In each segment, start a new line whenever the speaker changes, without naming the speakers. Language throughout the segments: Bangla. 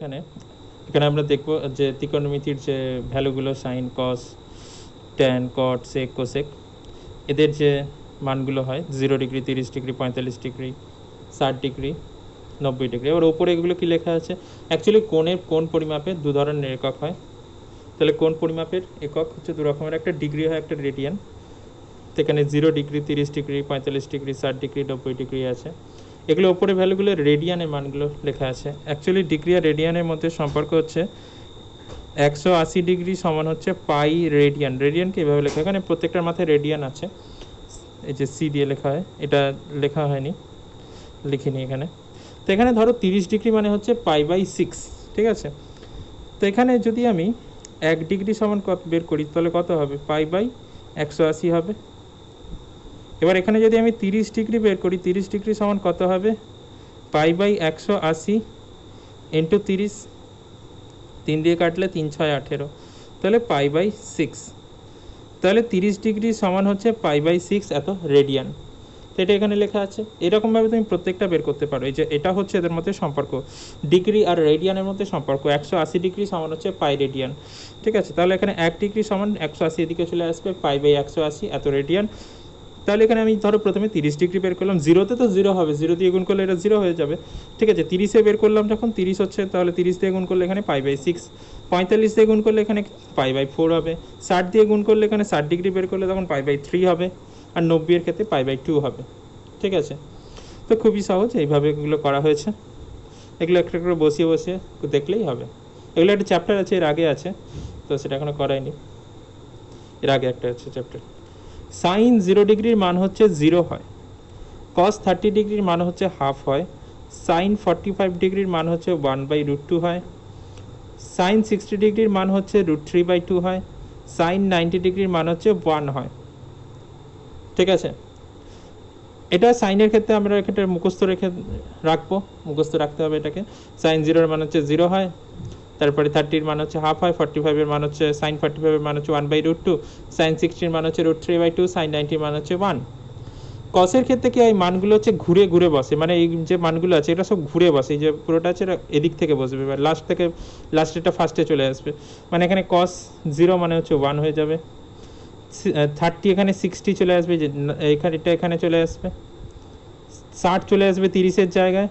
এখানে এখানে আমরা দেখব যে ত্রিকোণমিতির যে ভ্যালুগুলো sine cos tan cot sec cosec এদের যে মানগুলো হয় 0 degree 30 degree 45 degree 60 degree 90 degree. এবার ওপরে এগুলো কি লেখা আছে, অ্যাকচুয়ালি কোণ পরিমাপের দু ধরনের একক হয়। তাহলে কোণ পরিমাপের একক হচ্ছে দু রকমের, একটা ডিগ্রি হয় একটা রেডিয়ান। তো এখানে 0 degree 30 degree 45 degree 60 degree 90 degree আছে। এগুলো ওপরে ভ্যালুগুলো রেডিয়ানের মানগুলো লেখা আছে। অ্যাকচুয়ালি ডিগ্রি আর রেডিয়ানের মধ্যে সম্পর্ক হচ্ছে 180 ডিগ্রি সমান হচ্ছে পাই রেডিয়ান। রেডিয়ানকে এভাবে লেখা, এখানে প্রত্যেকটার মাথায় রেডিয়ান আছে, এই যে সি দিয়ে লেখা হয়, এটা লেখা হয়নি, লিখিনি এখানে। তো এখানে ধরো 30 ডিগ্রি মানে হচ্ছে π/6, ঠিক আছে। তো এখানে যদি আমি 1 ডিগ্রি সমান কত বের করি তাহলে কত হবে, π/180 হবে। এবার এখানে যদি আমি 30 ডিগ্রি বের করি, 30 ডিগ্রি সমান কত হবে, π/180 ইন্টু 30, 3 দিয়ে কাটলে 3 6 18, তাহলে π/6। তাহলে 30 ডিগ্রি সমান হচ্ছে π/6 এত রেডিয়ান। তো এটা এখানে লেখা আছে। এরকমভাবে তুমি প্রত্যেকটা বের করতে পারো। এই যে এটা হচ্ছে এদের মধ্যে সম্পর্ক, ডিগ্রি আর রেডিয়ানের মধ্যে সম্পর্ক। 180 ডিগ্রি সমান হচ্ছে পাই রেডিয়ান, ঠিক আছে। তাহলে এখানে 1 ডিগ্রি সমান 180 এদিকে চলে আসবে, π/180 এত রেডিয়ান। তাহলে এখানে আমি ধরো প্রথমে 30 ডিগ্রি বের করলাম, 0তে তো 0 হবে, 0 দিয়ে গুণ করলে এটা 0 হয়ে যাবে, ঠিক আছে। 30-এ বের করলাম যখন, 30 হচ্ছে, তাহলে 30 দিয়ে গুণ করলে এখানে π/6, 45 দিয়ে গুণ করলে এখানে π/4 হবে, 60 দিয়ে গুণ করলে এখানে 60 ডিগ্রি বের করলে তখন π/3 হবে, আর 90-এর ক্ষেত্রে π/2 হবে, ঠিক আছে। তো খুবই সহজ, এইভাবে এগুলো করা হয়েছে। এগুলো একটা করে বসিয়ে বসিয়ে দেখলেই হবে। এগুলো একটা চ্যাপ্টার আছে, এর আগে আছে, তো সেটা এখনো করায়নি। এর আগে একটা আছে চ্যাপ্টার। সাইন 0 ডিগ্রির মান হচ্ছে 0 হয়, কস 30 ডিগ্রির মান হচ্ছে হাফ হয়, সাইন 45 ডিগ্রির মান হচ্ছে 1/√2 হয়, সাইন 60 ডিগ্রির মান হচ্ছে √3/2 হয়, সাইন 90 ডিগ্রির মান হচ্ছে 1 হয়, ঠিক আছে। এটা সাইনের ক্ষেত্রে আমরা এখানে মুখস্থ রাখবো, মুখস্থ রাখতে হবে এটাকে। সাইন 0-এর মান হচ্ছে 0 হয়, তারপরে 30-এর মান হচ্ছে হাফ হয়, 45-এর মান হচ্ছে, সাইন 45-এর মান হচ্ছে 1/√2, সাইন 60-এর মান হচ্ছে √3/2, সাইন 90-এর মান হচ্ছে 1। কসের ক্ষেত্রে কি হয়, মানগুলো হচ্ছে ঘুরে ঘুরে বসে, মানে এই যে মানগুলো আছে এটা সব ঘুরে বসে, এই যে পুরোটা আছে এটা এদিক থেকে বসবে, এবার লাস্টেরটা ফার্স্টে চলে আসবে। মানে এখানে কস 0 মানে হচ্ছে 1 হয়ে যাবে, 30 এখানে 60 চলে আসবে, যে এখানে এটা এখানে চলে আসবে, 60 চলে আসবে 30-এর জায়গায়,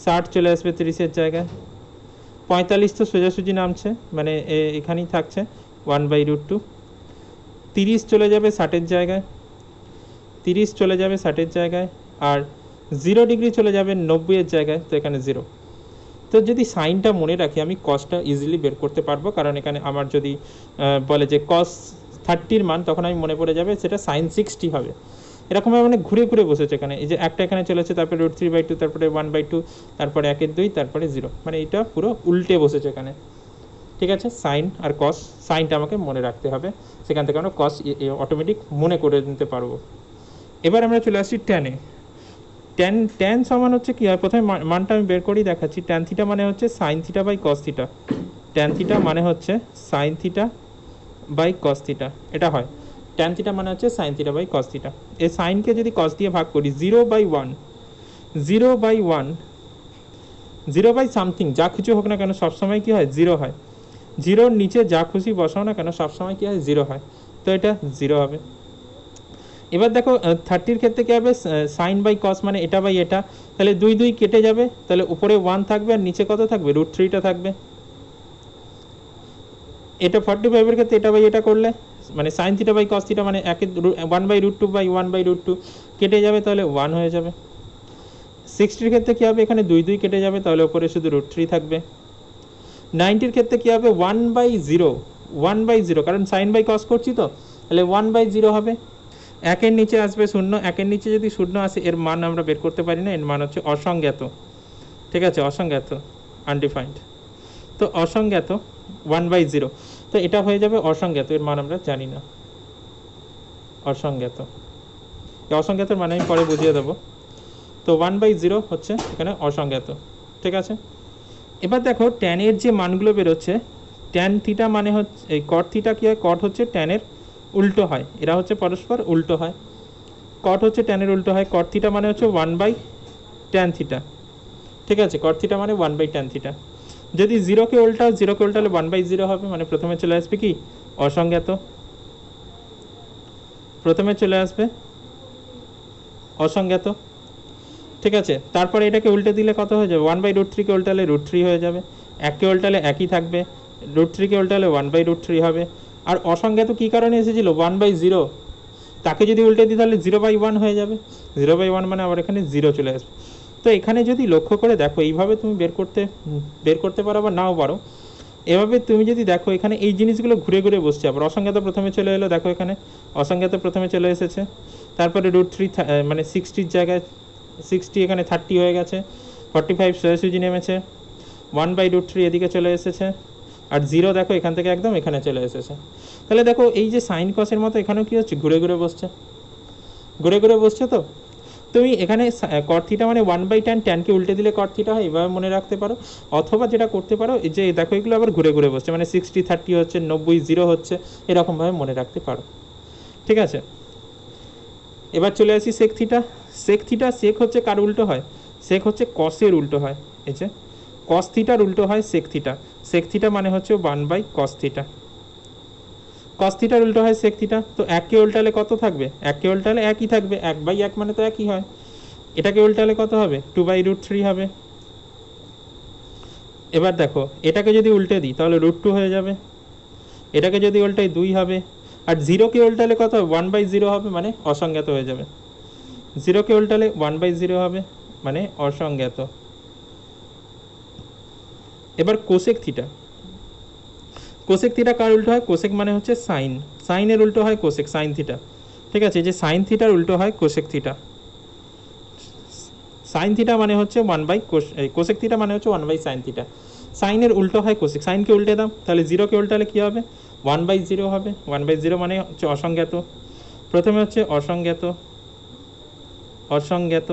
60 চলে আসবে 30-এর জায়গায়, 45 তো সোজাসুজি নামছে, মানে এখানেই থাকছে 1/√2, 30 চলে যাবে 60-এর জায়গায়, 30 চলে যাবে 60-এর জায়গায়, আর 0 ডিগ্রি চলে যাবে 90-এর জায়গায়, তো এখানে 0। তো যদি সাইনটা মনে রাখি আমি কসটা ইজিলি বের করতে পারবো, কারণ এখানে আমার যদি বলে যে কস 30-এর মান, তখন আমি মনে পড়ে যাবে সেটা সাইন 60 হবে। এরকমভাবে মানে ঘুরে ঘুরে বসেছে এখানে, এই যে একটা এখানে চলেছে, তারপরে √3/2, তারপরে 1/2, তারপরে 1/2, তারপরে 0, মানে এটা পুরো উল্টে বসেছে এখানে, ঠিক আছে। সাইন আর কস, সাইনটা আমাকে মনে রাখতে হবে, সেখান থেকে আমরা কস অটোমেটিক মনে করে নিতে পারবো। এবার আমরা চলে আসছি ট্যানে। ট্যান সমান হচ্ছে কি হয়, প্রথমে মানটা আমি বের করেই দেখাচ্ছি। ট্যান থিটা মানে হচ্ছে sine theta by cos theta, tan theta মানে হচ্ছে sine theta by cos theta, এটা হয়। ট্যান থিটা মানে হচ্ছে sine theta by cos theta. এই সাইনকে যদি কস দিয়ে ভাগ করি, 0/1, 0/1, 0 সামথিং যা কিছু হোক না কেন সবসময় কি হয়, 0 হয়। 0-র নিচে যা খুশি বসাও না কেন সবসময় কি হয়, 0 হয়, তো এটা 0 হবে। এবার দেখো 30-এর ক্ষেত্রে কী হবে, সাইন বাই কস মানে এটা বাই এটা, তাহলে 2 2 কেটে যাবে, তাহলে উপরে 1 থাকবে আর নিচে কত থাকবে, √3টা থাকবে। এটা 45-এর ক্ষেত্রে এটা বাই এটা করলে, মানে sine theta by cos theta মানে 1/√2 বাই 1/√2 কেটে যাবে, তাহলে 1 হয়ে যাবে। 60-এর ক্ষেত্রে কী হবে, এখানে 2 2 কেটে যাবে, তাহলে উপরে শুধু √3 থাকবে। 90-এর ক্ষেত্রে কী হবে, 1/0, 1/0, কারণ সাইন বাই কস করছি তো, তাহলে 1/0 হবে। 1-এর নিচে আসবে 0, 1-এর নিচে যদি 0 আসে এর মান আমরা বের করতে পারি না, এর মান হচ্ছে অসংজ্ঞাত, ঠিক আছে, অসংজ্ঞাত, আনডিফাইন্ড। তো অসংজ্ঞাত 1/0, তো এটা হয়ে যাবে অসংজ্ঞাত, এর মান আমরা জানি না, অসংজ্ঞাত। এই অসংজ্ঞাতের মানে আমি পরে বুঝিয়ে দেবো। তো 1/0 হচ্ছে এখানে অসংজ্ঞাত, ঠিক আছে। এবার দেখো ট্যানের যে মানগুলো বেরোচ্ছে, ট্যান থিটা মানে হচ্ছে এই কট থিটা কী হয়, কট হচ্ছে ট্যানের উল্টো হয়, এরা হচ্ছে পরস্পর উল্টো হয়, কট হচ্ছে ট্যানের উল্টো হয়। কট থিটা মানে হচ্ছে 1/tan থিটা, ঠিক আছে, কট থিটা মানে 1/tan থিটা। যদি জিরোকে উল্টাও, জিরোকে উল্টালে 1/0 হবে, মানে প্রথমে চলে আসবে কি অসংজ্ঞাত, প্রথমে চলে আসবে অসংজ্ঞাত। ঠিক আছে, তারপরে এটাকে উল্টে দিলে কত হয়ে যাবে, 1/√3কে উল্টালে √3 হয়ে যাবে, এককে উল্টালে একই থাকবে, √3কে উল্টালে 1/√3 হবে। আর অসংজ্ঞাত কী কারণে এসেছিল, 1/0, তাকে যদি উল্টে দিই তাহলে 0/1 হয়ে যাবে, 0/1 মানে আবার এখানে 0 চলে আসবে। তো এখানে যদি লক্ষ্য করে দেখো, এইভাবে তুমি বের করতে পারো বা নাও পারো। এভাবে তুমি যদি দেখো এখানে এই জিনিসগুলো ঘুরে ঘুরে বসছে, আবার অসংজ্ঞাত প্রথমে চলে এলো, দেখো এখানে অসংজ্ঞাত প্রথমে চলে এসেছে, তারপরে √3 মানে 60 জায়গায় 60 এখানে 30 হয়ে গেছে, 45 সোজাসুজি নেমেছে, 1/√3 এদিকে চলে এসেছে, আর 0 দেখো এখান থেকে একদম এখানে চলে এসেছে। তাহলে দেখো এই যে সাইন কসের মতো এখানেও কী হচ্ছে, ঘুরে ঘুরে বসছে, ঘুরে ঘুরে বসছে। তো তুমি এখানে কট থিটা মানে 1/tan, ট্যানকে উল্টে দিলে কট থিটা হয়, এভাবে মনে রাখতে পারো। অথবা যেটা করতে পারো, এই যে দেখো এগুলো আবার ঘুরে ঘুরে বসছে, মানে 60 30 হচ্ছে, 90 0 হচ্ছে, এরকমভাবে মনে রাখতে পারো। ঠিক আছে, এবার চলে আসি সেক থিটা। সেক থিটা, সেক হচ্ছে কার উল্টো হয়, সেক হচ্ছে কসের উল্টো হয়। এই যে কস থিটার উল্টো হয় সেক থিটা, সেক থিটা মানে হচ্ছে 1/cos থিটা, কস থিটার উল্টো হয় সেক থিটা। তো এককে উল্টালে কত থাকবে, এককে উল্টালে একই থাকবে, 1/1 মানে তো একই হয়। এটাকে উল্টালে কত হবে, 2/√3 হবে। এবার দেখো এটাকে যদি উল্টে দিই তাহলে √2 হয়ে যাবে, এটাকে যদি উল্টাই 2 হবে, আর 0কে উল্টালে কত হবে, 1/0 হবে, মানে অসংজ্ঞাত হয়ে যাবে। 0কে উল্টালে 1/0 হবে, মানে অসংজ্ঞাত। এবার কোসেক থিটা, কোসেক থিটা কার উল্টো হয়, কোসেক মানে হচ্ছে সাইন, সাইনের উল্টো হয় কোসেক, সাইন থিটা। ঠিক আছে, যে সাইন থিটার উল্টো হয় কোসেক থিটা, সাইন থিটা মানে হচ্ছে 1/কোসেক থিটা মানে হচ্ছে 1/সাইন থিটা, সাইনের উল্টো হয় কোসেক। সাইনকে উল্টে দাও, তাহলে 0কে উল্টালে কী হবে, 1/0 হবে, 1/0 মানে হচ্ছে অসংজ্ঞাত। প্রথমে হচ্ছে অসংজ্ঞাত, অসংজ্ঞাত,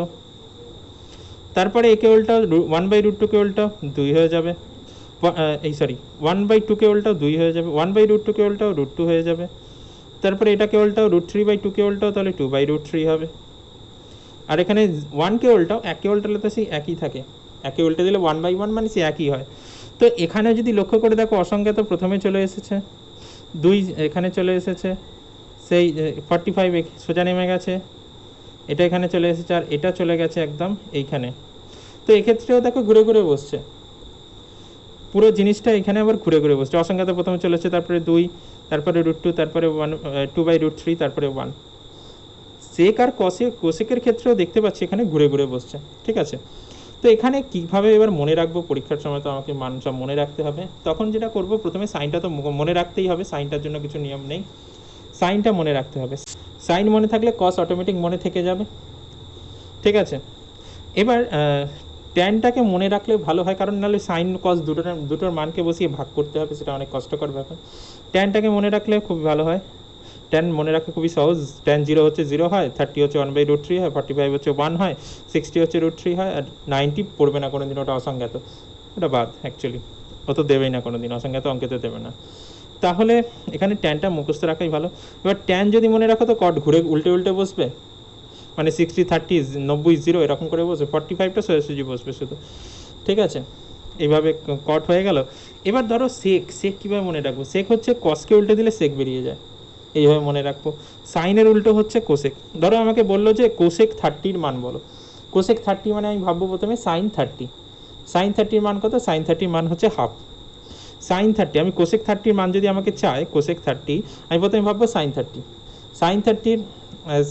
তারপরে একে উল্টাও, 1/√2কে উল্টাও 2 হয়ে যাবে, এই সরি 1/2কে উল্টাও 2 হয়ে যাবে, 1/√2কে উল্টাও √2 হয়ে যাবে, তারপরে এটাকে উল্টাও √3/2কে উল্টাও, তাহলে 2/√3 হবে। আর এখানে 1কে উল্টাও, এককে উল্টালে তো সেই একই থাকে, একে উল্টে দিলে 1/1 মানে সে একই হয়। তো এখানে যদি লক্ষ্য করে দেখো অসংজ্ঞাত প্রথমে চলে এসেছে, 2 এখানে চলে এসেছে, সেই 45 সোজা নেমে গেছে, এটা এখানে চলে এসেছে, আর এটা চলে গেছে একদম এইখানে। তো এক্ষেত্রেও দেখো ঘুরে ঘুরে বসছে, পুরো জিনিসটা এখানে আবার ঘুরে ঘুরে বসছে। অসংখ্যাত প্রথমে চলেছে, তারপরে 2, তারপরে √2, তারপরে 1, 2/√3, তারপরে 1। সেক আর কোসেকের ক্ষেত্রেও দেখতে পাচ্ছি এখানে ঘুরে ঘুরে বসছে। ঠিক আছে, তো এখানে কীভাবে এবার মনে রাখবো, পরীক্ষার সময় তো আমাকে মান সব মনে রাখতে হবে। তখন যেটা করব, প্রথমে সাইনটা তো মনে রাখতেই হবে, সাইনটার জন্য কিছু নিয়ম নেই, সাইনটা মনে রাখতে হবে। সাইন মনে থাকলে কস অটোমেটিক মনে থেকে যাবে। ঠিক আছে, এবার ট্যানটাকে মনে রাখলে ভালো হয়, কারণ নাহলে সাইন কস দুটোর মানকে বসিয়ে ভাগ করতে হবে, সেটা অনেক কষ্টকর ব্যাপার। ট্যানটাকে মনে রাখলে খুব ভালো হয়, ট্যান মনে রাখা খুবই সহজ। ট্যান 0 হচ্ছে 0 হয়, 30 হচ্ছে 1/√3 হয়, 45 হচ্ছে 1 হয়, 60 হচ্ছে √3 হয়, আর 90 পড়বে না কোনো দিন, ওটা অসংজ্ঞাত, ওটা বাদ অ্যাকচুয়ালি, ও তো দেবেই না কোনো দিন, অসংজ্ঞাত অঙ্কেতে দেবে না। তাহলে এখানে ট্যানটা মুখস্থ রাখাই ভালো। এবার ট্যান যদি মনে রাখো তো কট ঘুরে উল্টে উল্টে বসবে, মানে 60 30 90 0 এরকম করে বসবে, 45টা সোজাসুজি বসবে শুধু। ঠিক আছে, এইভাবে কট হয়ে গেল। এবার ধরো সেক, সেক কীভাবে মনে রাখবো, সেক হচ্ছে কসকে উল্টে দিলে সেক বেরিয়ে যায়, এইভাবে মনে রাখবো। সাইনের উল্টো হচ্ছে কোসেক। ধরো আমাকে বললো যে কোসেক 30-র মান বলো, কোসেক 30 মানে আমি ভাববো প্রথমে সাইন 30, সাইন 30-র মান কত, সাইন 30-র মান হচ্ছে হাফ। সাইন 30, আমি কোসেক 30-র মান যদি আমাকে চায়, কোসেক 30 আমি প্রথমে ভাববো সাইন 30,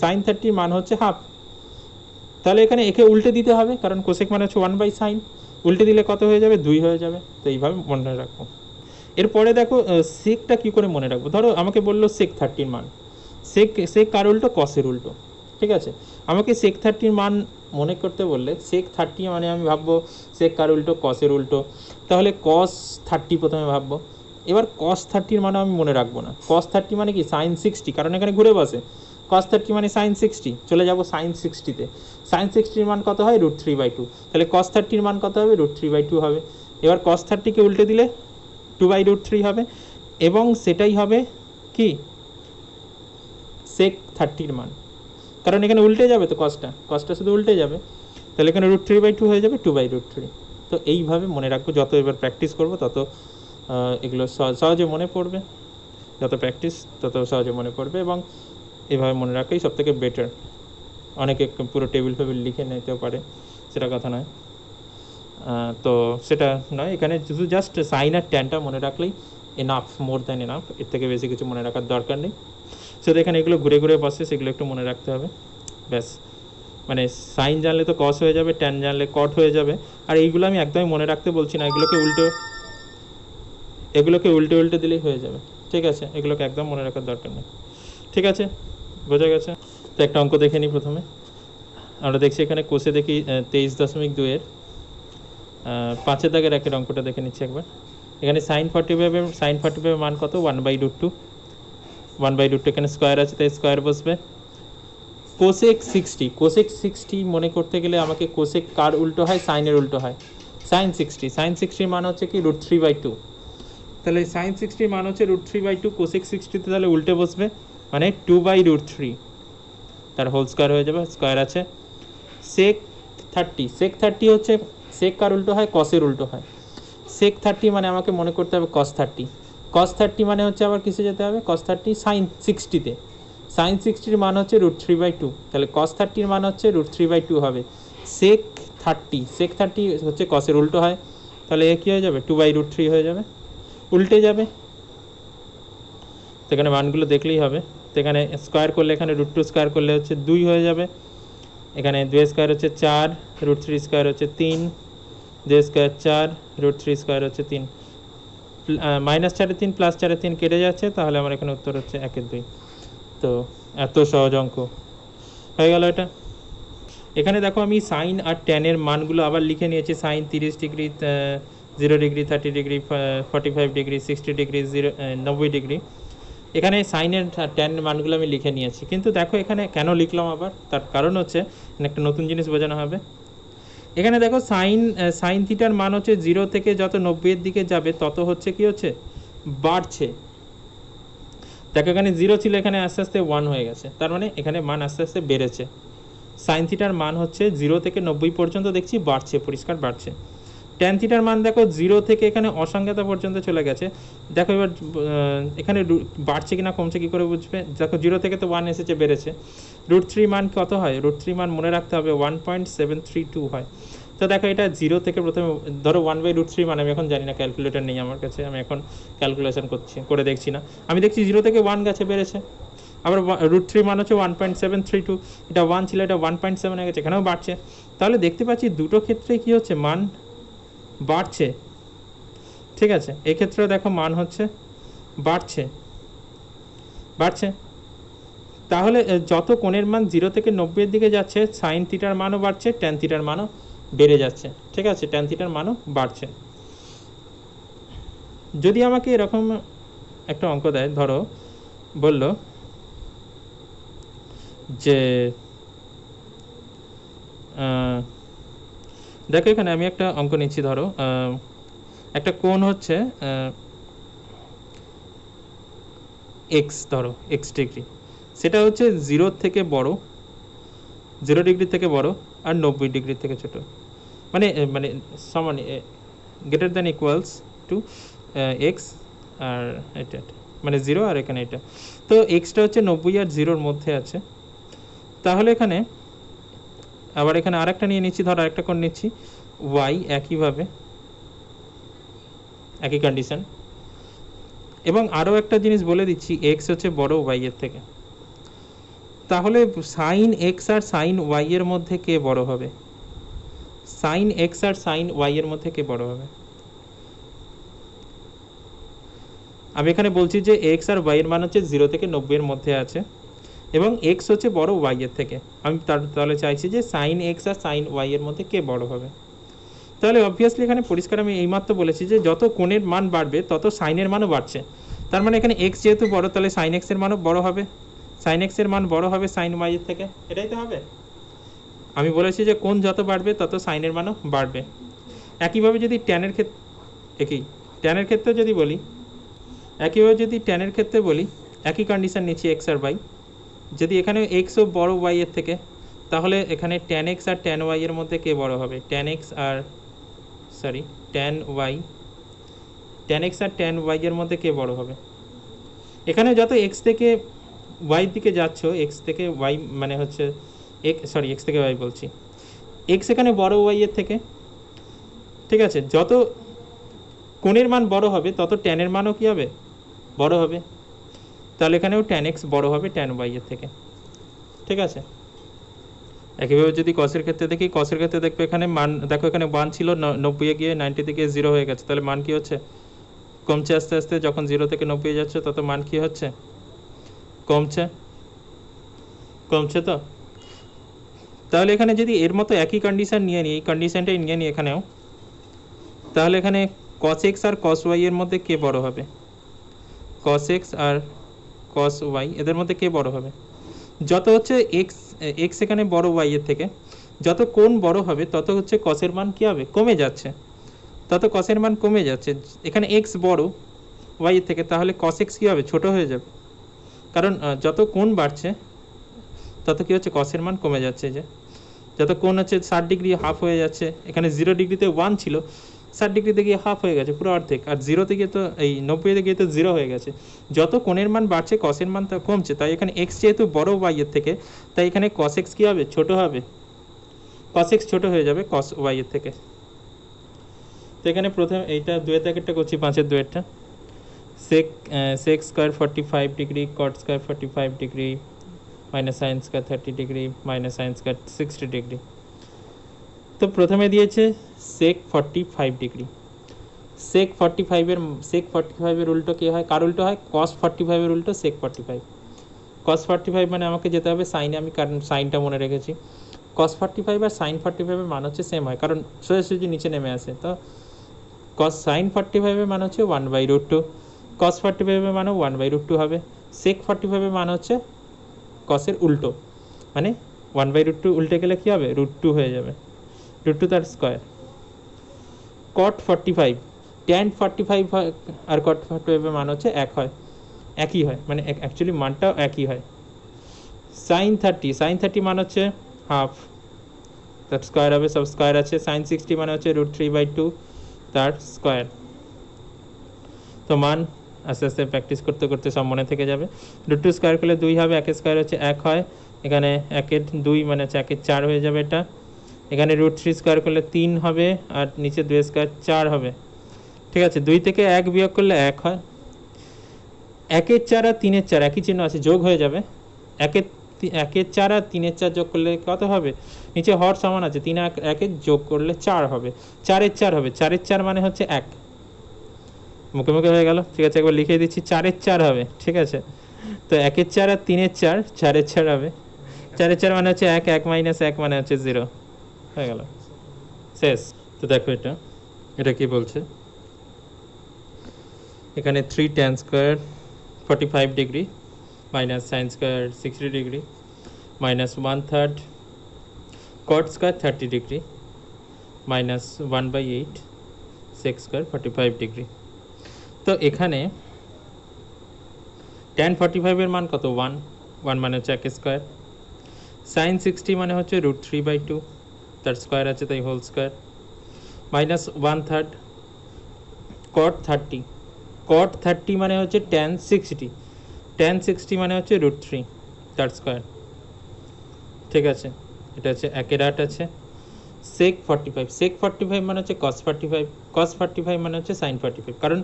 সাইন 30-র মান হচ্ছে হাফ। তাহলে এখানে একে উল্টে দিতে হবে, কারণ কোসেক মানে হচ্ছে 1/সাইন, উল্টে দিলে কত হয়ে যাবে, 2 হয়ে যাবে। তো এইভাবে মনে রাখবো। এরপরে দেখো সেকটা কী করে মনে রাখবো, ধরো আমাকে বললো সেক 30-র মান, সেক কার উল্টো, কসের উল্টো। ঠিক আছে, আমাকে সেক 30-র মান মনে করতে বললে, সেক 30 মানে আমি ভাববো সেক কার উল্টো, কসের উল্টো, তাহলে কস 30 প্রথমে ভাববো। এবার কস 30-র মানে আমি মনে রাখবো না, কস 30 মানে কি সাইন 60, কারণ এখানে ঘুরে বসে, কস 30 মানে সাইন 60, চলে যাবো সাইন 60-তে, সাইন 60-র মান কত হয়, √3/2, তাহলে কস 30-র মান কত হবে, √3/2 হবে। এবার কস 30-কে উল্টে দিলে 2/√3 হবে, এবং সেটাই হবে কি সেক 30-র মান, কারণ এখানে উল্টে যাবে তো, কসটা শুধু উল্টে যাবে, তাহলে এখানে √3/2 হয়ে যাবে 2/√3। তো তো এইভাবে মনে রাখবো, যত এবার প্র্যাকটিস করব তত এগুলো সহজে মনে পড়বে, যত প্র্যাকটিস তত সহজে মনে পড়বে, এবং এইভাবে মনে রাখাই সব থেকে বেটার। অনেকে পুরো টেবিল ফেবিল লিখে নিতেও পারে, সেটা কথা নয়। তো সেটা নয়, এখানে শুধু জাস্ট সাইন আর ট্যানটা মনে রাখলেই এনাফ, মোর দ্যান এনাফ, এর থেকে বেশি কিছু মনে রাখার দরকার নেই। শুধু এখানে এগুলো ঘুরে ঘুরে বসে, সেগুলো একটু মনে রাখতে হবে, ব্যাস। মানে সাইন জানলে তো কস হয়ে যাবে, ট্যান জানলে কট হয়ে যাবে। আর এইগুলো আমি একদমই মনে রাখতে বলছি না, এগুলোকে উল্টে উল্টে দিলেই হয়ে যাবে, ঠিক আছে? এগুলোকে একদম মনে রাখার দরকার নেই, ঠিক আছে? বোঝা গেছে? তো একটা অঙ্ক দেখে নিই প্রথমে। আমরা দেখছি এখানে কোষে দেখি 23.2-এর 5 দাগের একের অঙ্কটা দেখে নিচ্ছি একবার। এখানে সাইন 45-এর মান কত? 1/√2। 1/√2 এখানে স্কোয়ার আছে, তাই স্কোয়ার বসবে। কোসেক 60 মনে করতে গেলে আমাকে কোসেক কার উল্টো হয়? সাইনের উল্টো হয়, সাইন 60 মান হচ্ছে কি √3/2। তাহলে সাইন 60 মান হচ্ছে √3/2, কোসেক 60তে তাহলে উল্টে বসবে, মানে 2/√3, তার হোল স্কোয়ার হয়ে যাবে, স্কোয়ার আছে। সেক 30 হচ্ছে, সেক কার উল্টো হয়? কসের উল্টো হয়। সেক 30 মানে আমাকে মনে করতে হবে cos 30 মানে হচ্ছে আবার কিসে যেতে হবে? cos 30 সাইন 60তে, সাইন 60-র মান হচ্ছে √3/2, তাহলে cos 30-র মান হচ্ছে √3/2 হবে। সেক 30 হচ্ছে কসের উল্টো হয়, তাহলে এ কী হয়ে যাবে? 2/√3 হয়ে যাবে, উল্টে যাবে। তো এখানে মানগুলো দেখলেই হবে। তো এখানে স্কোয়ার করলে, এখানে √2 স্কোয়ার করলে হচ্ছে 2 হয়ে যাবে, এখানে 2 স্কোয়ার হচ্ছে 4, √3 স্কোয়ার হচ্ছে 3, 2 স্কোয়ার 4, √3 স্কোয়ার হচ্ছে 3, -4-3 +4-3 কেটে যাচ্ছে, তাহলে আমার এখানে উত্তর হচ্ছে 1/2। তো এত সহজ অঙ্ক হয়ে গেল এটা। এখানে দেখো আমি সাইন আর ট্যানের মানগুলো আবার লিখে নিয়েছি। Sine 30 degree, 0 degree, 30 degree, 45 degree, 60 degree, 90 degree. এখানে সাইনের আর ট্যানের মানগুলো আমি লিখে নিয়েছি, কিন্তু দেখো এখানে কেন লিখলাম আবার, তার কারণ হচ্ছে একটা নতুন জিনিস বোঝানো হবে। এখানে দেখো সাইন থিটার মান হচ্ছে 0 থেকে যত 90-এর দিকে যাবে তত হচ্ছে কি হচ্ছে? বাড়ছে। দেখো এখানে 0 ছিল, এখানে আস্তে আস্তে 1 হয়ে গেছে, তার মানে এখানে মান আস্তে আস্তে বেড়েছে। সাইন থিটার মান হচ্ছে 0 থেকে 90 পর্যন্ত দেখছি বাড়ছে, পরিষ্কার বাড়ছে। ট্যান থিটার মান দেখো 0 থেকে এখানে অসংজ্ঞাতা পর্যন্ত চলে গেছে। দেখো এবার এখানে বাড়ছে কিনা কমছে কী করে বুঝবে? দেখো 0 থেকে তো 1 এসেছে, বেড়েছে। √3 মান কত হয়? √3 মান মনে রাখতে হবে 1.732 হয়। তো দেখো এটা 0 থেকে প্রথমে ধরো 1/√3 মান, আমি এখন জানি না, ক্যালকুলেটার নেই আমার কাছে, আমি এখন ক্যালকুলেশন করে দেখছি না, আমি দেখছি 0 থেকে 1 গেছে, বেড়েছে। আবার √3 মান হচ্ছে 1.732, এটা 1 ছিল, এটা 1.7 হয়ে গেছে, এখানেও বাড়ছে। তাহলে দেখতে পাচ্ছি দুটো ক্ষেত্রেই কী হচ্ছে? মান বাড়ছে, ঠিক আছে? এই ক্ষেত্রে দেখো মান হচ্ছে বাড়ছে। তাহলে যত কোণের মান 0 থেকে 90-এর দিকে যাচ্ছে, সাইন থিটার মানও বাড়ছে, ট্যান থিটার মানও বেড়ে যাচ্ছে, ঠিক আছে? ট্যান থিটার মানও বাড়ছে। যদি আমাকে এরকম একটা অঙ্ক দেয়, ধরো বলল যে দেখো এখানে আমি একটা অঙ্ক নিচ্ছি, ধরো একটা কোণ হচ্ছে এক্স, ধরো এক্স ডিগ্রি, সেটা হচ্ছে 0 থেকে বড়, 0 ডিগ্রি থেকে বড়, আর 90 ডিগ্রি থেকে ছোট, মানে সমান, greater than equals to X, আর এটা মানে 0, আর এখানে এটা। তো এক্সটা হচ্ছে 90 আর 0-র মধ্যে আছে। তাহলে এখানে আবার এখানে আরেকটা নিয়ে নিচ্ছি, ধরো আরেকটা কোণ নিচ্ছি ওয়াই, একইভাবে একই কন্ডিশন। এবং আরও একটা জিনিস বলে দিচ্ছি, এক্স হচ্ছে বড় ওয়াই এর থেকে। তাহলে সাইন এক্স আর সাইন ওয়াই এর মধ্যে কে বড় হবে? সাইন এক্স আর সাইন ওয়াই এর মধ্যে কে বড় হবে? আমি এখানে বলছি যে এক্স আর ওয়াই এর মান হচ্ছে 0 থেকে 90-এর মধ্যে আছে, এবং এক্স হচ্ছে বড় ওয়াই এর থেকে। আমি তাহলে চাইছি যে সাইন এক্স আর সাইন ওয়াই এর মধ্যে কে বড় হবে। তাহলে অবভিয়াসলি এখানে পরিষ্কার আমি এইমাত্র বলেছি যে যত কোণের মান বাড়বে তত সাইনের মানও বাড়ছে। তার মানে এখানে এক্স যেহেতু বড়, তাহলে সাইন এক্স এর মানও বড় হবে, সাইন এক্স এর মান বড় হবে সাইন ওয়াই এর থেকে, এটাই তো হবে। আমি বলেছি যে কোণ যত বাড়বে তত সাইনের মানও বাড়বে। একইভাবে যদি ট্যানের ক্ষেত্রে যদি বলি, একইভাবে যদি ট্যানের ক্ষেত্রে বলি, একই কন্ডিশন নিচ্ছি এক্স আর ওয়াই। যদি এখানে এক্সও বড় ওয়াই এর থেকে, তাহলে এখানে ট্যান এক্স আর ট্যান ওয়াই এর মধ্যে কে বড় হবে? ট্যান এক্স আর sorry tan Y, tan X আর ট্যান ওয়াই এর মধ্যে কে বড় হবে? এখানে যত এক্স থেকে ওয়াই দিকে যাচ্ছ, এক্স থেকে ওয়াই মানে হচ্ছে এক্স থেকে ওয়াই বলছি, এক্স এখানে বড় ওয়াই এর থেকে, ঠিক আছে? যত কোণের মান বড় হবে তত ট্যানের মানও কী হবে? বড় হবে। তাহলে এখানেও ট্যান এক্স বড় হবে ট্যান ওয়াই এর থেকে, ঠিক আছে? একইভাবে যদি কসের ক্ষেত্রে দেখি, কসের ক্ষেত্রে দেখবে এখানে মান দেখো, এখানে 1 ছিল, 90 গিয়ে 90 থেকে 0 হয়ে গেছে, তাহলে মান কী হচ্ছে? কমছে আস্তে আস্তে। যখন 0 থেকে 90 যাচ্ছে তত মান কী হচ্ছে? কমছে, কমছে। তো তাহলে এখানে যদি এর মতো একই কন্ডিশন নিয়ে নিই, এই কন্ডিশনটাই নিয়ে নিই এখানেও, তাহলে এখানে cos x আর cos y এর মধ্যে কে বড় হবে? cos x আর cos y এদের মধ্যে কে বড় হবে? যত হচ্ছে x এখানে বড় y এর থেকে, যত কোণ বড় হবে তত হচ্ছে cos এর মান কী হবে? কমে যাচ্ছে, তত cos এর মান কমে যাচ্ছে। এখানে x বড় y এর থেকে, তাহলে cos x কী হবে? ছোট হয়ে যাবে, কারণ যত কোণ বাড়ছে তত কী হচ্ছে? cos এর মান কমে যাচ্ছে। যে যত কোণ হচ্ছে 60 ডিগ্রি হাফ হয়ে যাচ্ছে, এখানে 0 ডিগ্রিতে 1 ছিল, 60 ডিগ্রিতে গিয়ে হাফ হয়ে গেছে, পুরো অর্ধেক। আর 0 থেকে তো এই 90 গিয়ে তো 0 হয়ে গেছে। যত কোণের মান বাড়ছে cos এর মান তা কমছে, তাই এখানে x যেহেতু বড় y এর থেকে, তাই এখানে cos x কী হবে? ছোট হবে, cos x ছোট হয়ে যাবে cos y এর থেকে। তো এখানে প্রথমে এইটা 2 প্যাকেটটা করছি, 5-এর 2-এরটা। sec square 45 degree, cot square 45 degree, minus sine square 30 degree, minus sine square 60 degree. তো প্রথমে দিয়েছে sec 45 ডিগ্রি। sec 45 এর উল্টো কী হয়? কার উল্টো হয়? cos 45 এর উল্টো sec 45। cos 45 মানে আমাকে যেতে হবে সাইনে, আমি কারণ সাইনটা মনে রেখেছি। cos 45 আর sin 45 এর মান হচ্ছে সেম হয়, কারণ সোজাসুজি নিচে নেমে আসে। তো cos sin 45 এর মান হচ্ছে 1/√2, cos 45 এর মানও 1/√2 হবে। sec 45 এর মান হচ্ছে cos এর উল্টো, মানে 1/√2 উল্টে গেলে কী হবে? √2 হয়ে যাবে, √2 তার স্কোয়ার। cot 45, tan 45 হয় আর cot 45 এর মান হচ্ছে একই হয়, মানে অ্যাকচুয়ালি মানটাও একই হয়। sin 30 মান হচ্ছে হাফ, তার স্কোয়ার হবে, সব স্কোয়ার আছে। sin 60 মানে হচ্ছে √3/2 তার স্কোয়ার। তো মান আস্তে আস্তে প্র্যাকটিস করতে করতে সব মনে থেকে যাবে। √2 স্কোয়ার করলে 2 হবে, 1 স্কোয়ার হচ্ছে 1 হয়, এখানে 1-এর 2 মানে হচ্ছে 1-এর 4 হয়ে যাবে এটা। এখানে √3 স্কোয়ার করলে 3 হবে, আর নিচে 2 স্কোয়ার 4 হবে, ঠিক আছে? 2 থেকে 1 বিয়োগ করলে 1 হয়। 1-এর 4 আর 3-এর 4 একই চিহ্ন আছে, যোগ হয়ে যাবে। 1-এর 4 আর 3-এর 4 যোগ করলে কত হবে? নিচে হর সমান আছে, 3 আর 1-এর যোগ করলে 4 হবে, 4-এর 4 হবে। 4-এর 4 মানে হচ্ছে 1, মুখে মুখে হয়ে গেল, ঠিক আছে? একবার লিখে দিচ্ছি, 4-এর 4 হবে, ঠিক আছে? তো 1-এর 4 আর 3-এর 4, 4-এর 4 হবে। 4-এর 4 মানে হচ্ছে 1, 1 মাইনাস 1 মানে হচ্ছে 0, হয়ে গেল, শেষ। তো দেখো এটা কি বলছে, এখানে 3 tan square 45 degree minus sine square 60 degree minus 1/3 cot square 30 degree minus 1/8 sec square 45 degree. তো এখানে tan 45 এর মান কত? 1 মানে হচ্ছে 1 স্কোয়ার। sin 60 মানে হচ্ছে √3/2, তার স্কোয়ার আছে তাই হোল স্কোয়ার, মাইনাস 1/3 cot 30 মানে হচ্ছে tan 60 মানে হচ্ছে √3 তার স্কোয়ার, ঠিক আছে? এটা হচ্ছে 1-এর 8 আছে। sec 45 মানে হচ্ছে cos 45 মানে হচ্ছে sin 45, কারণ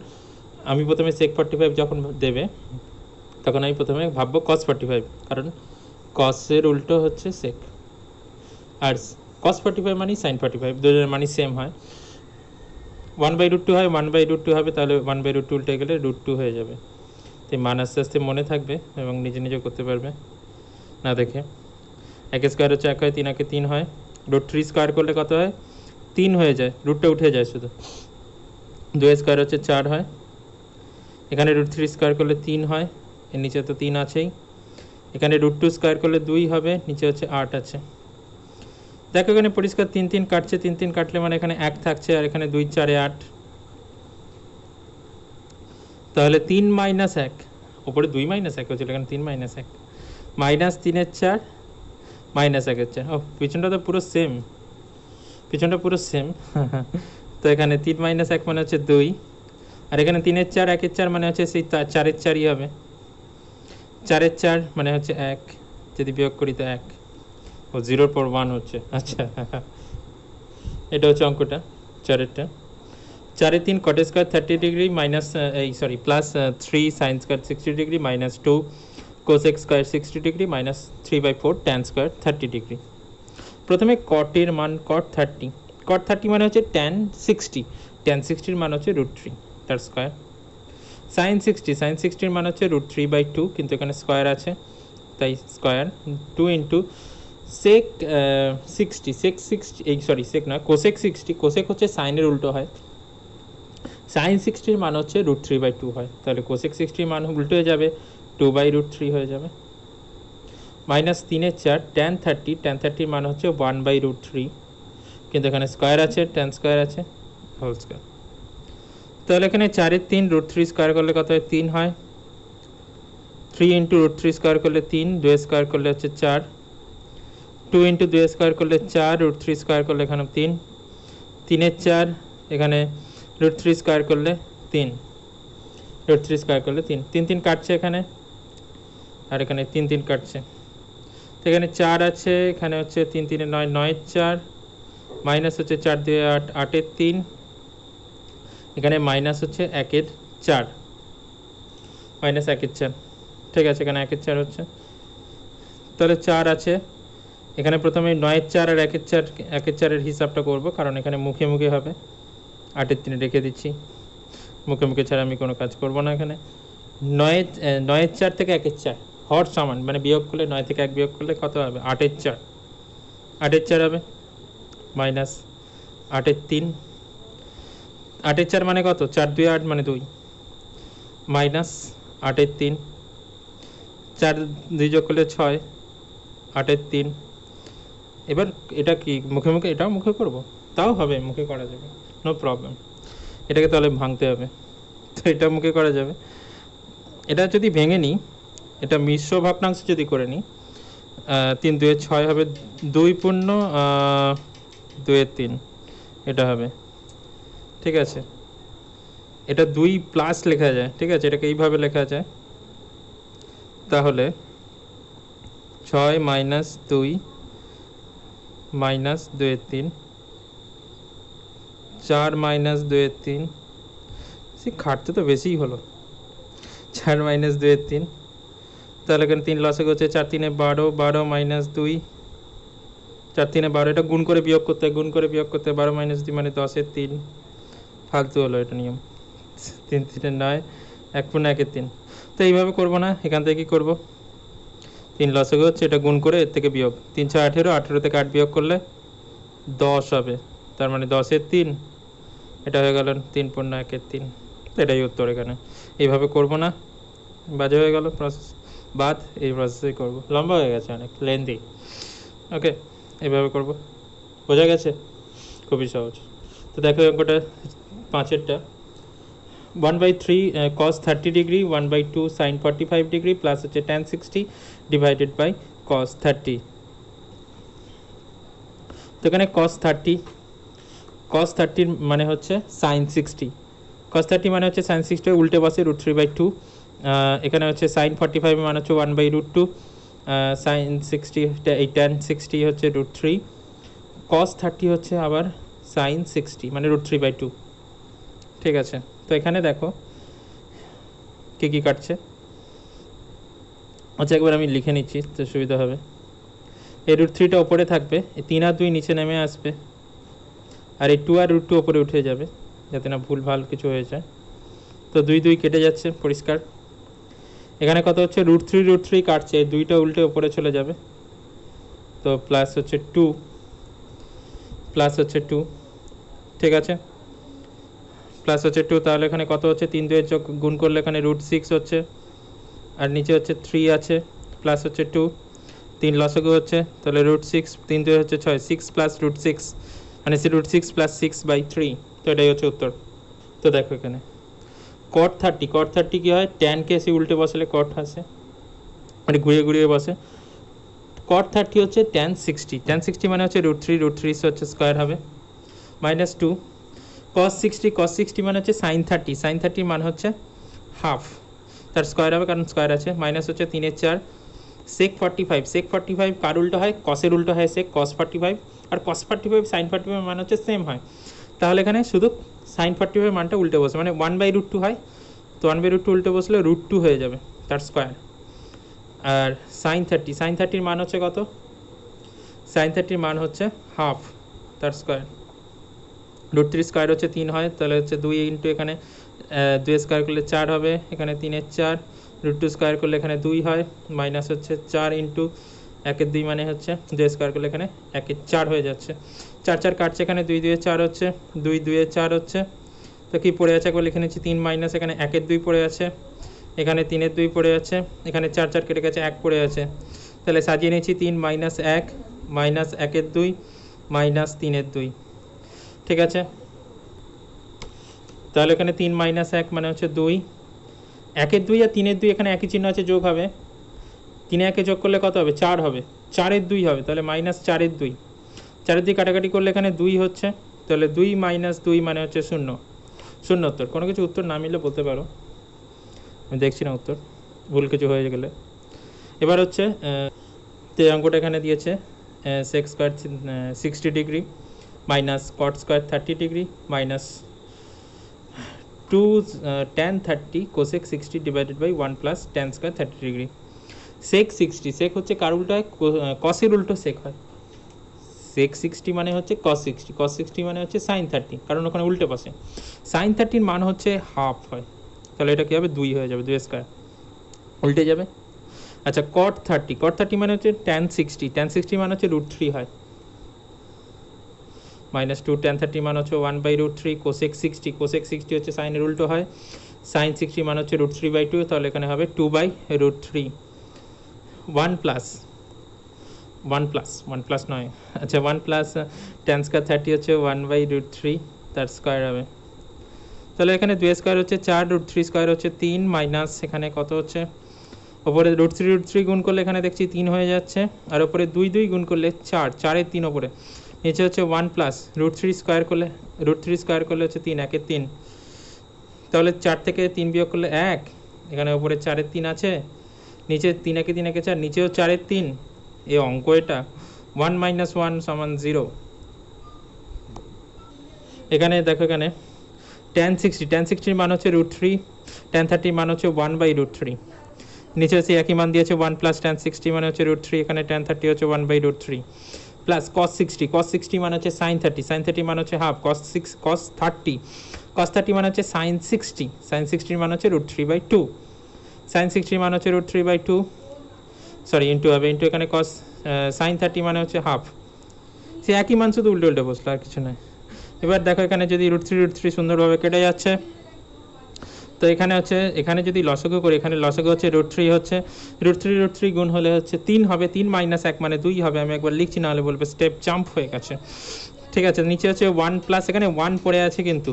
আমি প্রথমে sec 45 যখন দেবে তখন আমি প্রথমে ভাববো cos 45, কারণ cos এর উল্টো হচ্ছে sec, আর cos 45 মানে sin 45, দুজনের মানই সেম হয়। 1/√2 হয়, 1/√2 হবে, তাহলে 1/√2 উল্টে গেলে √2 হয়ে যাবে। তো মান আস্তে আস্তে মনে থাকবে এবং নিজে নিজে করতে পারবে না দেখে। 1 স্কোয়ার হচ্ছে 1 হয়, 3 একে 3 হয়, √3 স্কোয়ার করলে কত হয়? 3 হয়ে যায়, রুটটা উঠে যায় শুধু। 2 স্কোয়ার হচ্ছে 4 হয়, এখানে √3 স্কোয়ার করলে 3 হয়, এর নিচে তো 3 আছেই। এখানে √2 স্কোয়ার করলে 2 হবে, নিচে হচ্ছে 8 আছে। দেখো এখানে পরিষ্কার 3 3 কাটছে, 3 3 কাটলে মানে এখানে 1 থাকছে, আর এখানে 2 4 8, তাহলে 3 মাইনাস 1, ওপরে 2 মাইনাস 1 হচ্ছিল, এখানে 3 মাইনাস 1, মাইনাস 3-এর 4 মাইনাস 1-এর 4। ও পিছনটা তো পুরো সেম, পিছনটা পুরো সেম। তো এখানে 3 মাইনাস 1 মানে হচ্ছে 2, আর এখানে 3-এর 4 1-এর 4 মানে হচ্ছে সেই 4-এর 4ই হবে, 4-এর 4 মানে হচ্ছে 1, যদি বিয়োগ করি তো 1, ও 0-র পর 1 হচ্ছে, আচ্ছা এটা হচ্ছে অঙ্কটা 4-এরটা। 4-এ 3 cot square 30 degree minus plus 3 sine square 60 degree minus 2 cosec square 60 degree minus 3/4 tan square 30 degree. প্রথমে কটের মান কট 30, কট 30 মানে হচ্ছে ট্যান 60, ট্যান 60-র মান হচ্ছে √3 তার স্কোয়ার। সাইন 60, সাইন 60-র মান হচ্ছে √3/2, কিন্তু এখানে স্কোয়ার আছে তাই স্কোয়ার 2 ইন্টু সেক 60, সেক 60 সেক নয় কোসেক 60, কোসেক হচ্ছে সাইনের উল্টো হয়, সাইন 60-র মান হচ্ছে √3/2 হয়, তাহলে কোসেক 60-র মান উল্টো হয়ে যাবে 2/√3 হয়ে যাবে। মাইনাস 3-এর 4 ট্যান 30, ট্যান 30-র মান হচ্ছে 1/√3, কিন্তু এখানে স্কোয়ার আছে ট্যান স্কোয়ার আছে হোল স্কোয়ার। তাহলে এখানে 4-এর 3 √3 স্কোয়ার করলে কত হয় 3 হয়, 3 ইন্টু √3 স্কোয়ার করলে 3, 2 স্কোয়ার করলে হচ্ছে 4, 2 ইন্টু 2 স্কোয়ার করলে 4, √3 স্কোয়ার করলে এখানে 3, 3-এর 4 এখানে √3 স্কোয়ার করলে 3, √3 স্কোয়ার করলে 3, 3 3 কাটছে এখানে, আর এখানে 3 3 কাটছে, তো এখানে 4 আছে, এখানে হচ্ছে 3 3 9, 9-এর 4 মাইনাস হচ্ছে 4 2 8, 8-এর 3, এখানে মাইনাস হচ্ছে 1-এর 4, মাইনাস 1-এর 4, ঠিক আছে এখানে 1-এর 4 হচ্ছে, তাহলে 4 আছে এখানে। প্রথমে 9-এর 4 আর 1-এর 4, 1-এর 4-এর হিসাবটা করব, কারণ এখানে মুখে মুখে হবে, 8-এর 3 রেখে দিচ্ছি, মুখে মুখে ছাড়া আমি কোনো কাজ করব না এখানে। 9-এর 4 থেকে 1-এর 4 হর সমান, মানে বিয়োগ করলে 9 থেকে 1 বিয়োগ করলে কত হবে 8-এর 4, 8-এর 4 হবে মাইনাস 8-এর 3, 8-এর 4 মানে কত 4 2 8 মানে 2, মাইনাস 8-এর 3, 4 2 যোগ করলে 6, 8-এর 3, এবার এটা কি মুখে মুখে, এটাও মুখে করব, তাও হবে মুখে করা যাবে, নো প্রবলেম। এটাকে তাহলে ভাঙতে হবে, তো এটা মুখে করা যাবে। এটা যদি ভেঙে নিই, এটা মিশ্র ভগ্নাংশ যদি করে নিই, 3 2 6 হবে, 2 পূর্ণ 2 3, এটা হবে, ঠিক আছে। এটা 2 প্লাস লেখা যায়, ঠিক আছে, এটাকে এইভাবে লেখা যায়, তাহলে 6 মাইনাস 2 মাইনাস 2 3, 4 মাইনাস 2 3, সে খাটতে তো বেশিই হলো, 4 মাইনাস 2 3, তাহলে এখানে 3 লসে হচ্ছে 4 3 12, 12 মাইনাস 2, 4 3 12, এটা গুণ করে বিয়োগ করতে, গুণ করে বিয়োগ করতে, 12 মাইনাস 2 মানে 10-এর 3, ফালতু হলো এটা নিয়ম, 3 3 9, 1 পূর্ণ 1-এর 3, তো এইভাবে করবো না, এখান থেকে কী করবো, 3 লসে হচ্ছে এটা গুণ করে এর থেকে বিয়োগ, 3 6 18, 18 থেকে 8 বিয়োগ করলে 10 হবে, তার মানে 10-এর 3, এটা হয়ে গেল 3 পূর্ণ 1-এর 3, এটাই উত্তর। এখানে এইভাবে করব না, বাজে হয়ে গেল প্রসেস, বাদ এই প্রসেসেই করব, লম্বা হয়ে গেছে অনেক লেন্দি, ওকে এইভাবে করব, বোঝা গেছে, খুবই সহজ। তো দেখো অঙ্কটা 5-এরটা, 1/3 cos 30 degree 1/2 sin 45 degree plus হচ্ছে tan 60 ডিভাইডেড বাই cos 30, তো এখানে cos 30 মানে হচ্ছে sin 60, cos 30 মানে হচ্ছে sin 60 উল্টে বসে √3/2, এখানে হচ্ছে sin 45 মানে হচ্ছে 1/√2, sin 60 এই tan 60 হচ্ছে √3, cos 30 হচ্ছে আবার sin 60 মানে √3/2, ঠিক আছে। তো এখানে দেখো কী কী কাটছে, আচ্ছা একবার আমি লিখে নিচ্ছি তো সুবিধা হবে। এই √3টা ওপরে থাকবে, এই 3 আর 2 নিচে নেমে আসবে, আর এই 2 আর √2 ওপরে উঠে যাবে, যাতে না ভুল ভাল কিছু হয়ে যায়। তো 2 2 কেটে যাচ্ছে পরিষ্কার, এখানে কত হচ্ছে √3 কাটছে, এই 2টা উল্টে ওপরে চলে যাবে, তো প্লাস হচ্ছে 2, প্লাস হচ্ছে 2, ঠিক আছে, প্লাস হচ্ছে 2, তাহলে এখানে কত হচ্ছে 3 2 যোগ গুণ করলে এখানে √6 হচ্ছে, আর নিচে হচ্ছে 3 আছে, প্লাস হচ্ছে 2, 3 লসগু হচ্ছে, তাহলে √6, 3 2 হচ্ছে 6, 6 প্লাস √6 মানে √6 প্লাস 6/3, তো এটাই হচ্ছে উত্তর। তো দেখো এখানে cot 30 কী হয়, ট্যানকে এসে উল্টে বসালে cot আসে, মানে ঘুরিয়ে ঘুরিয়ে বসে, cot 30 হচ্ছে tan 60, tan 60 মানে হচ্ছে √3 হচ্ছে স্কোয়ার হবে, মাইনাস 2, cos 60 মানে হচ্ছে sin 30, sin 30 মান হচ্ছে হাফ, তার স্কোয়ার হবে কারণ স্কোয়ার আছে, মাইনাস হচ্ছে 3/4 sec 45, sec 45 কার উল্টো হয়, কসের উল্টো হয় sec cos 45, আর cos 45 sin 45 মান হচ্ছে সেম হয়, তাহলে এখানে শুধু sin 45 মানটা উল্টে বসে, মানে 1/√2 হয়, তো 1/√2 উল্টে বসলে √2 হয়ে যাবে তার স্কোয়ার। আর sin 30, sin 30 মান হচ্ছে কত, sin 30 মান হচ্ছে হাফ, তার স্কোয়ার। √3 স্কোয়ার হচ্ছে 3 হয়, তাহলে হচ্ছে 2 ইন্টু এখানে 2 স্কোয়ার করলে 4 হবে, এখানে 3/4, √2 স্কোয়ার করলে এখানে 2 হয়, মাইনাস হচ্ছে 4 ইন্টু 1/2 মানে হচ্ছে 2 স্কোয়ার করলে এখানে 1/4 হয়ে যাচ্ছে, 4 4 কাটছে, এখানে 2 2 4 হচ্ছে, 2 2 4 হচ্ছে, তো কি পড়ে আছে একবার লিখে নিচ্ছি, 3 মাইনাস এখানে 1/2 পড়ে আছে, এখানে 3/2 পড়ে আছে, এখানে 4 4 কেটে গেছে, 1 পড়ে আছে, তাহলে সাজিয়ে নিচ্ছি 3 মাইনাস 1 মাইনাস 1/2 মাইনাস 3/2, ঠিক আছে। তাহলে এখানে 3 মাইনাস 1 মানে হচ্ছে 2, 1/2 আর 3/2 এখানে একই চিহ্ন আছে, যোগ হবে, 3 1 যোগ করলে কত হবে, 4 হবে, 4/2 হবে, তাহলে মাইনাস 4/2, 4/2 কাটাকাটি করলে এখানে 2 হচ্ছে, তাহলে 2 মাইনাস 2 মানে হচ্ছে 0, 0 উত্তর। কোনো কিছু উত্তর না মিললে বলতে পারো, আমি দেখছি না উত্তর, ভুল কিছু হয়ে গেলে। এবার হচ্ছে যে অঙ্কটা এখানে দিয়েছে sec square 60 degree minus cot square 30 degree minus 2 tan 30 cosec 60 divided by 1 plus tan square 30 degree. sec 60, sec হচ্ছে কার উল্টো হয়, cosের উল্টো sec হয়, sec 60 মানে হচ্ছে cos 60, cos 60 মানে হচ্ছে sin 30, কারণ ওখানে উল্টে পাশে sin 30 এর মান হচ্ছে হাফ হয়, তাহলে এটা কী হবে, 2 হয়ে যাবে, 2 স্কোয়ার উল্টে যাবে। আচ্ছা cot 30, cot 30 মানে হচ্ছে tan 60, tan 60 মানে হচ্ছে √3 হয়, মাইনাস 2 tan 30 মান হচ্ছে 1/√3 cosec 60, cosec 60 হচ্ছে সাইনের উল্টো হয়, sin 60 মান হচ্ছে √3/2, তাহলে এখানে হবে 2/√3, 1 প্লাস 1 প্লাস নয়, আচ্ছা 1 প্লাস tan স্কোয়ার 30 হচ্ছে 1/√3, তার স্কোয়ার হবে, তাহলে এখানে 2 স্কোয়ার হচ্ছে 4, √3 স্কোয়ার হচ্ছে 3, মাইনাস এখানে কত হচ্ছে, ওপরে √3 গুণ করলে এখানে দেখছি 3 হয়ে যাচ্ছে, আর ওপরে 2 2 গুণ করলে 4, 4 3 ওপরে, নিচে হচ্ছে 1 প্লাস √3 স্কোয়ার করলে, √3 স্কোয়ার করলে হচ্ছে 3, 1 3, তাহলে 4 থেকে 3 বিয়োগ করলে 1, এখানে ওপরে 4 3 আছে, নিচে 3 1 3 1 4, নিচেও 4 3, এই অঙ্ক এটা 1 মাইনাস 1 সমান 0। এখানে দেখো, এখানে tan 60 মান হচ্ছে √3, tan 30 মান হচ্ছে 1/√3, নিচে হচ্ছে একই মান দিয়েছে 1 প্লাস tan 60 মানে হচ্ছে √3, এখানে tan 30 হচ্ছে 1/√3, প্লাস cos 60 মানে হচ্ছে sin 30, sin 30 মানে হচ্ছে হাফ, cos 30 মানে হচ্ছে sin 60 মানে হচ্ছে √3/2, sin 60 মানে হচ্ছে √3/2, সরি ইন্টু হবে, ইন্টু এখানে cos sin 30 মানে হচ্ছে হাফ, সে একই মান শুধু উল্টে উল্টে বসলো, আর কিছু নয়। এবার দেখো এখানে যদি √3 সুন্দরভাবে কেটে যাচ্ছে, তো এখানে হচ্ছে, এখানে যদি লসাগু করি, এখানে লসাগু হচ্ছে √3 হচ্ছে, √3 গুণ হলে হচ্ছে 3 হবে, 3 মাইনাস 1 মানে 2 হবে, আমি একবার লিখছি, না হলে বলবে স্টেপ জাম্প হয়ে গেছে, ঠিক আছে। নিচে হচ্ছে 1 প্লাস, এখানে 1 পড়ে আছে, কিন্তু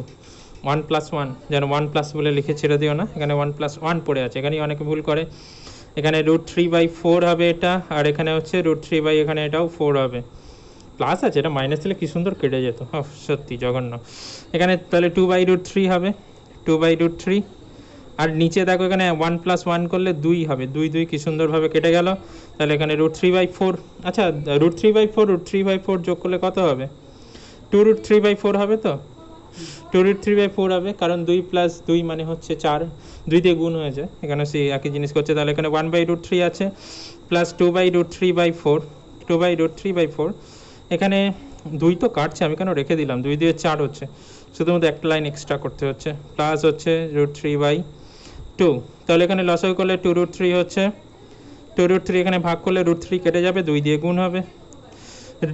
1 প্লাস 1 যেন 1 প্লাস বলে লিখে ছেড়ে দিও না, এখানে 1 প্লাস 1 পড়ে আছে, এখানেই অনেকে ভুল করে, এখানে √3/4 হবে এটা, আর এখানে হচ্ছে √3 এখানে এটাও 4 হবে, প্লাস আছে, এটা মাইনাস দিলে কি সুন্দর কেটে যেত, সত্যি জঘন্য। এখানে তাহলে 2/√3 হবে, 2/√3, আর নিচে দেখো এখানে 1 প্লাস 1 করলে 2 হবে, 2 2 কি সুন্দরভাবে কেটে গেল, তাহলে এখানে √3/4, আচ্ছা √3/4 যোগ করলে কত হবে, 2√3/4 হবে, তো 2√3/4 হবে, কারণ 2 প্লাস 2 মানে হচ্ছে 4, 2 দিয়ে গুণ হয়ে যায়, এখানে সেই একই জিনিস করছে, তাহলে এখানে 1/√3 আছে, প্লাস 2/√3/4, এখানে 2 তো কাটছে, আমি কেন রেখে দিলাম, 2 দিয়ে 4 হচ্ছে, শুধুমাত্র একটা লাইন এক্সট্রা করতে হচ্ছে, প্লাস হচ্ছে √3/2, তাহলে এখানে লসাগু করলে 2√3 হচ্ছে, 2√3 এখানে ভাগ করলে √3 কেটে যাবে, 2 দিয়ে গুণ হবে,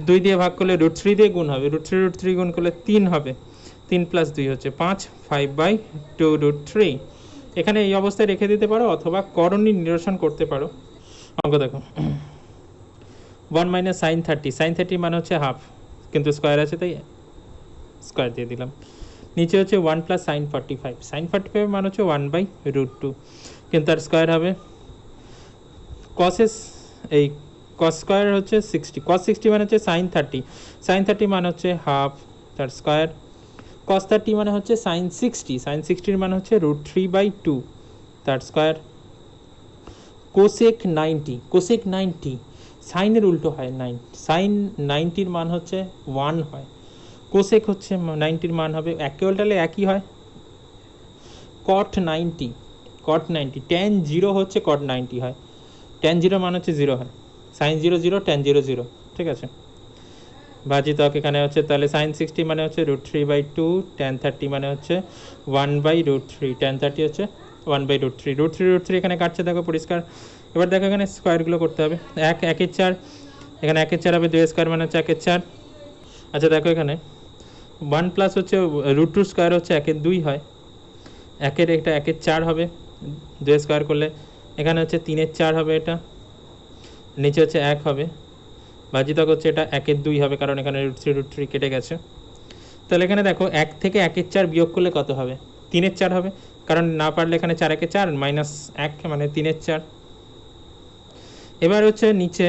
2 দিয়ে ভাগ করলে √3 দিয়ে গুণ হবে, √3 গুণ করলে 3 হবে, 3 প্লাস 2 হচ্ছে 5, 5/2√3, এখানে এই অবস্থায় রেখে দিতে পারো, অথবা করণী নিরসন করতে পারো। অঙ্ক দেখো, 1 মাইনাস sin 30 মানে হচ্ছে হাফ, কিন্তু স্কোয়ার আছে তাই স্কোয়ার দিয়ে দিলাম, নিচে হচ্ছে 1 প্লাস sin 45 মানে হচ্ছে 1/√2, কিন্তু তার স্কোয়ার হবে, এই cos স্কোয়ার হচ্ছে 60, cos 60 মানে হচ্ছে sin 30 মানে হচ্ছে হাফ, তার স্কোয়ার, কস 30 মানে হচ্ছে সাইন 60, সাইন 60 মানে হচ্ছে √3/2 তার স্কোয়ার। কোসেক 90, কোসেক 90 সাইনের উল্টো হয় 9, সাইন 90-র মান হচ্ছে 1 হয়, কোসেক হচ্ছে 90-র মান হবে একে উল্টালে একই হয় কট 90, কট 90, ট্যান 0 হচ্ছে কট 90 হয়, ট্যান 0 মান হচ্ছে 0 হয়, সাইন 0 0 ট্যান 0 0, ঠিক আছে। ভাজিতক এখানে হচ্ছে তাহলে সাইন 60 মানে হচ্ছে √3/2, ট্যান 30 মানে হচ্ছে 1/√3, ট্যান 30 হচ্ছে 1/√3, √3 এখানে কাটছে দেখো পরিষ্কার। এবার দেখো এখানে স্কোয়ারগুলো করতে হবে, 1 1-এর 4, এখানে 1-এর 4 হবে, 2 স্কোয়ার মানে হচ্ছে 1-এর 4। আচ্ছা দেখো এখানে 1 প্লাস হচ্ছে √2 স্কোয়ার হচ্ছে 1-এর 2 হয়, 1-এর এটা 1-এর 4 হবে, 2 স্কোয়ার করলে এখানে হচ্ছে 3-এর 4 হবে, এটা নিচে হচ্ছে 1 হবে, ভাজিতক হচ্ছে এটা 1-এর 2 হবে কারণ এখানে √3 কেটে গেছে। তাহলে এখানে দেখো 1 থেকে 1-এর 4 বিয়োগ করলে কত হবে, 3-এর 4 হবে, কারণ না পারলে এখানে 4 1-এ 4 মাইনাস 1 মানে 3-এর 4। এবার হচ্ছে নিচে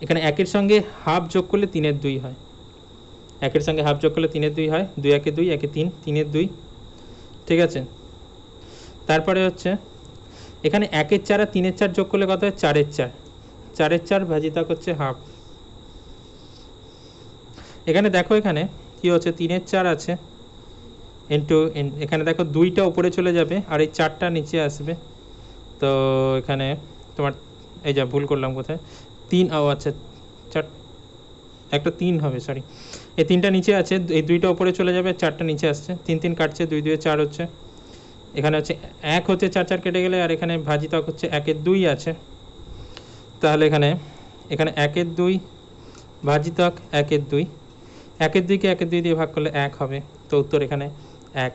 এখানে 1-এর সঙ্গে হাফ যোগ করলে 3-এর 2 হয়, 1-এর সঙ্গে হাফ যোগ করলে 3-এর 2 হয়, 2 1-এ 2 1-এ 3, 3-এর 2, ঠিক আছে। তারপরে হচ্ছে এখানে 1-এর 4 আর 3-এর 4 যোগ করলে কত হয়, 4-এর 4, 4-এর 4 ভাজিতক হচ্ছে হাফ। এখানে দেখো এখানে কি হচ্ছে 3-এর 4 আছে ইন্টু এখানে দেখো 2টা উপরে চলে যাবে আর এই 4টা নিচে আসবে, তো এখানে তোমার এই যা ভুল করলাম কোথায় 3, ও আচ্ছা 4 একটা 3 হবে, সরি, এই 3টা নিচে আছে, এই 2টা উপরে চলে যাবে, 4টা নিচে আসছে, 3 3 কাটছে, 2 2 4 হচ্ছে, এখানে হচ্ছে 1 হচ্ছে 4 4 কেটে গেলে, আর এখানে ভাজিতক হচ্ছে 1-এর 2 আছে, তাহলে এখানে 1-এর 2 ভাজিতক 1-এর 2, 1-এর 2কে 1-এর 2 দিয়ে ভাগ করলে 1 হবে, তো উত্তর এখানে 1।